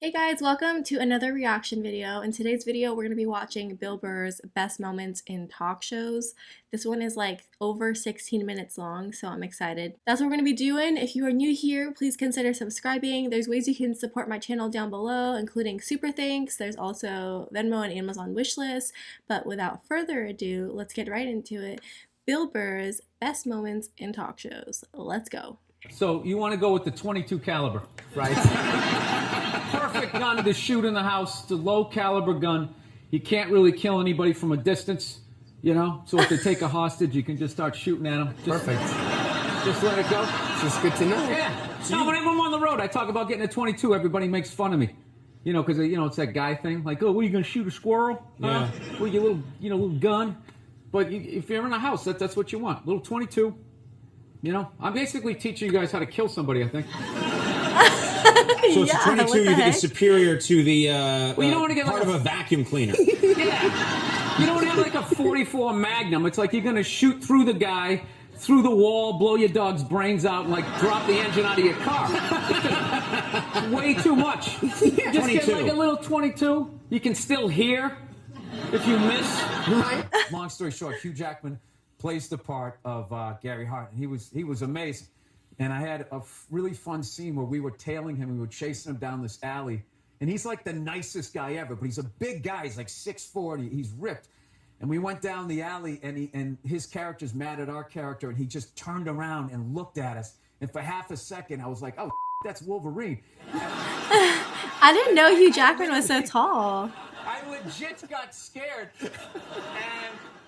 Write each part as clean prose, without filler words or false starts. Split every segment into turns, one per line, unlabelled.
Hey guys, welcome to another reaction video. In today's video, we're going to be watching Bill Burr's best moments in talk shows. This one is like over 16 minutes long, so I'm excited. That's what we're going to be doing. If you are new here, please consider subscribing. There's ways you can support my channel down below, including super thanks. There's also Venmo and Amazon wishlist. But without further ado, let's get right into it. Bill Burr's best moments in talk shows. Let's go.
So you want to go with the 22 caliber, right? Perfect gun to shoot in the house. It's a low caliber gun. You can't really kill anybody from a distance, you know? So if they take a hostage, you can just start shooting at them.
Perfect.
Just let it go.
This is good to know.
Yeah. So whenever I'm on the road, I talk about getting a 22. Everybody makes fun of me. You know, because, you know, it's that guy thing. Like, oh, what, are you going to shoot a squirrel?
Yeah.
With your little, little gun? But if you're in a house, that's what you want. Little 22. You know, I'm basically teaching you guys how to kill somebody, I think.
So it's 22, you think it's superior to the
Well, you don't want to get
part
like
of a vacuum cleaner.
Yeah. You don't want to have like a 44 Magnum. It's like you're going to shoot through the guy, through the wall, blow your dog's brains out, and like drop the engine out of your car. It's way too much. Just
22.
get like a little 22. You can still hear if you miss. Right? Long story short, Hugh Jackman plays the part of Gary Hart, and he was amazing. And I had a really fun scene where we were tailing him, we were chasing him down this alley, and he's like the nicest guy ever, but he's a big guy, he's like 6'4", he's ripped. And we went down the alley, and his character's mad at our character, and he just turned around and looked at us, and for half a second, I was like, oh, that's Wolverine.
I didn't know Hugh Jackman was so tall.
I legit got scared, and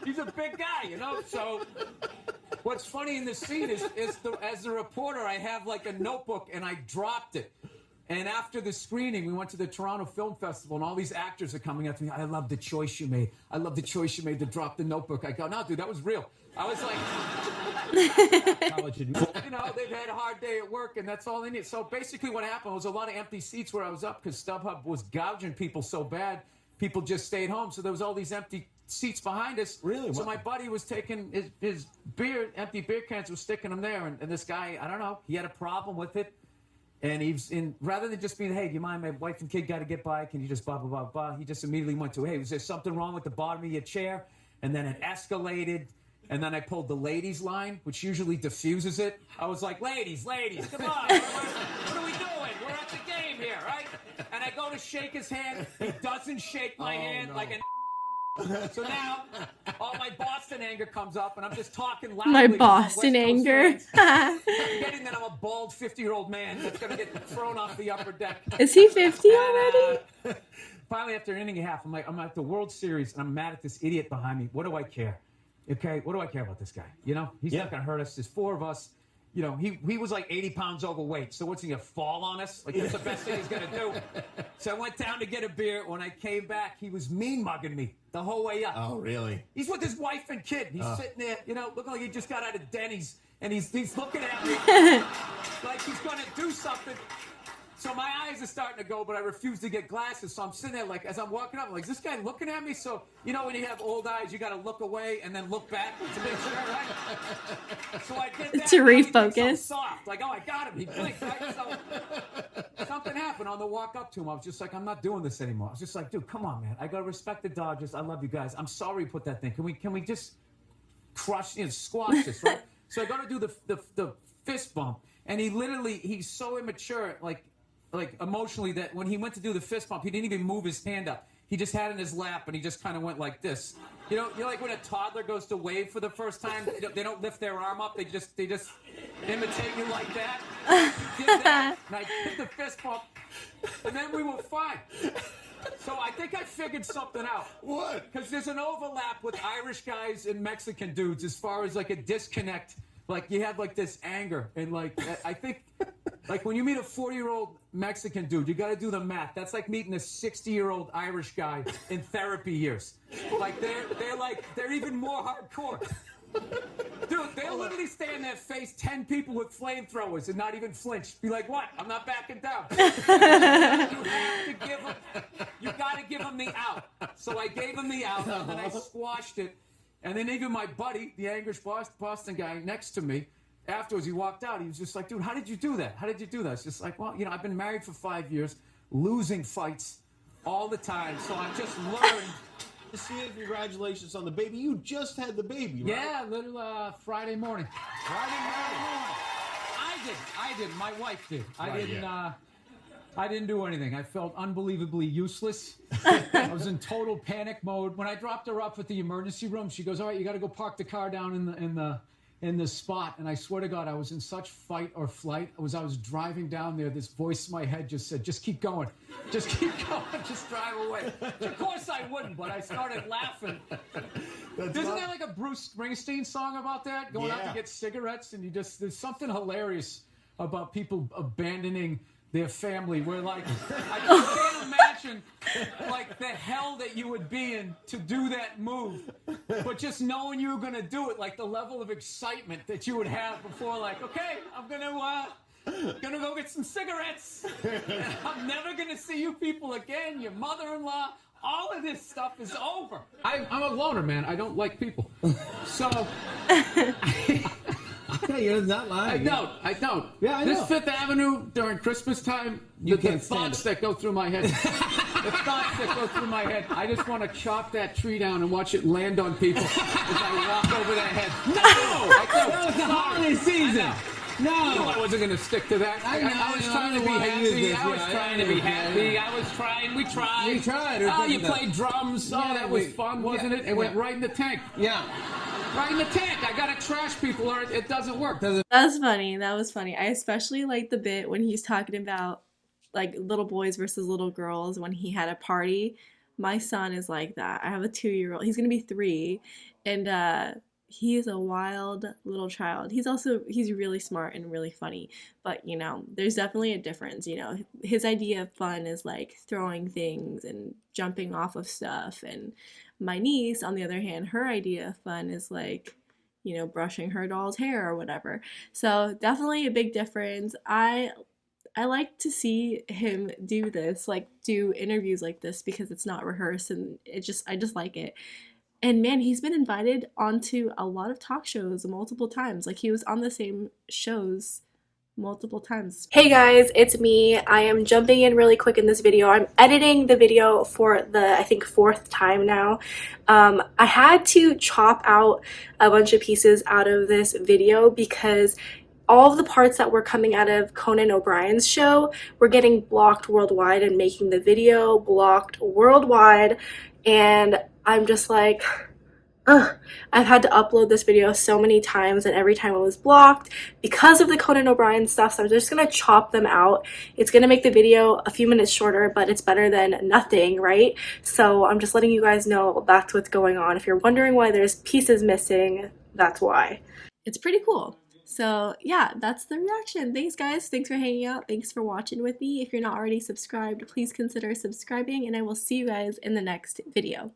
he's a big guy, you know, so what's funny in this scene is as the reporter, I have like a notebook, and I dropped it. And after the screening, we went to the Toronto Film Festival, and all these actors are coming up to me. I love the choice you made. I love the choice you made to drop the notebook. I go, no, dude, that was real. I was like, college, you know, they've had a hard day at work, and that's all they need. So basically what happened was a lot of empty seats where I was up because StubHub was gouging people so bad, people just stayed home. So there was all these empty seats behind us.
Really?
So my buddy was taking his beer, empty beer cans, was sticking them there, and this guy, I don't know, he had a problem with it. And rather than just being, hey, do you mind, my wife and kid got to get by, can you just blah, blah, blah, blah, he just immediately went to, hey, was there something wrong with the bottom of your chair? And then it escalated, and then I pulled the ladies line, which usually diffuses it. I was like, ladies, come on, what are we doing? We're at the game here, right? And I go to shake his hand, he doesn't shake my hand like an so now, all my Boston anger comes up, and I'm just talking loudly.
My Boston anger.
Forgetting that I'm a bald 50-year-old man that's going to get thrown off the upper deck.
Is he 50 already?
Finally, after an inning and a half, I'm like, I'm at the World Series, and I'm mad at this idiot behind me. What do I care? Okay, what do I care about this guy? You know, he's not going to hurt us. There's four of us. You know, he was like 80 pounds overweight, so what's he going to fall on us? Like, that's the best thing he's going to do. So I went down to get a beer. When I came back, he was mean-mugging me the whole way up.
Oh, really?
He's with his wife and kid. He's sitting there, you know, looking like he just got out of Denny's, and he's looking at me like he's going to do something. So my eyes are starting to go, but I refuse to get glasses. So I'm sitting there, like, as I'm walking up, I'm like, is this guy looking at me? So, you know, when you have old eyes, you got to look away and then look back to make sure, right? So I did that.
To
and he thinks I'm
refocus.
soft. Like, oh, I got him. He blinked, right? So something happened on the walk up to him. I was just like, I'm not doing this anymore. I was just like, dude, come on, man. I got to respect the Dodgers. I love you guys. I'm sorry you put that thing. Can we just crush, squash this, right? So I got to do the fist bump. And he's so immature, like emotionally, that when he went to do the fist bump, he didn't even move his hand up. He just had it in his lap, and he just kind of went like this. You know like when a toddler goes to wave for the first time, they don't lift their arm up. They just imitate you like that. He did that, and I did the fist bump, and then we were fine. So I think I figured something out.
What?
Because there's an overlap with Irish guys and Mexican dudes as far as like a disconnect. Like you have like this anger, and like I think like when you meet a 40-year-old Mexican dude, you got to do the math. That's like meeting a 60-year-old Irish guy in therapy years. Like they're even more hardcore. Dude, they'll literally stand there, face 10 people with flamethrowers and not even flinch. Be like, what? I'm not backing down. You got to give him the out. So I gave him the out, and then I squashed it. And then even my buddy, the Anglish Boston guy next to me, afterwards he walked out. He was just like, dude, how did you do that? How did you do that? It's just like, well, I've been married for 5 years. losing fights all the time. So I just learned.
Congratulations on the baby. You just had the baby, right?
Yeah, little Friday morning. Friday morning. I did. My wife did. I didn't do anything. I felt unbelievably useless. I was in total panic mode. When I dropped her off at the emergency room, she goes, "All right, you got to go park the car down in the spot." And I swear to God, I was in such fight or flight. I was driving down there. This voice in my head just said, "Just keep going. Just keep going. Just drive away." Of course I wouldn't, but I started laughing. Isn't there like a Bruce Springsteen song about that? Going out to get cigarettes, and there's something hilarious about people abandoning their family, where like I just can't imagine like the hell that you would be in to do that move, but just knowing you were gonna do it, like the level of excitement that you would have before, like, okay, I'm gonna go get some cigarettes. I'm never gonna see you people again. Your mother-in-law. All of this stuff is over. I'm a loner, man. I don't like people. So.
You're not lying.
I don't.
Yeah, I know.
This Fifth Avenue during Christmas time, the thoughts that go through my head. The thoughts that go through my head. I just want to chop that tree down and watch it land on people as I walk over their head.
No! It's the holiday season.
No, I wasn't going to stick to that. I was trying to be happy. I was trying to be happy. We tried. Oh, you played drums. Oh, that was fun, wasn't it? It went right in the tank.
Yeah.
Right in the tank. I got to trash people or it doesn't work.
That's funny. That was funny. I especially like the bit when he's talking about like little boys versus little girls when he had a party. My son is like that. I have a 2-year-old. He's going to be 3. And he is a wild little child. He's really smart and really funny. But, you know, there's definitely a difference. You know, his idea of fun is like throwing things and jumping off of stuff. And my niece, on the other hand, her idea of fun is like, you know, brushing her doll's hair or whatever. So definitely a big difference. I like to see him do this, like do interviews like this, because it's not rehearsed and I just like it. And man, he's been invited onto a lot of talk shows multiple times. Like he was on the same shows multiple times. Hey guys, it's me. I am jumping in really quick in this video. I'm editing the video for the, I think, 4th time now. I had to chop out a bunch of pieces out of this video because all of the parts that were coming out of Conan O'Brien's show were getting blocked worldwide and making the video blocked worldwide. And I'm just like, ugh. I've had to upload this video so many times and every time it was blocked because of the Conan O'Brien stuff. So I'm just going to chop them out. It's going to make the video a few minutes shorter, but it's better than nothing, right? So I'm just letting you guys know that's what's going on. If you're wondering why there's pieces missing, that's why. It's pretty cool. So yeah, that's the reaction. Thanks guys. Thanks for hanging out. Thanks for watching with me. If you're not already subscribed, please consider subscribing and I will see you guys in the next video.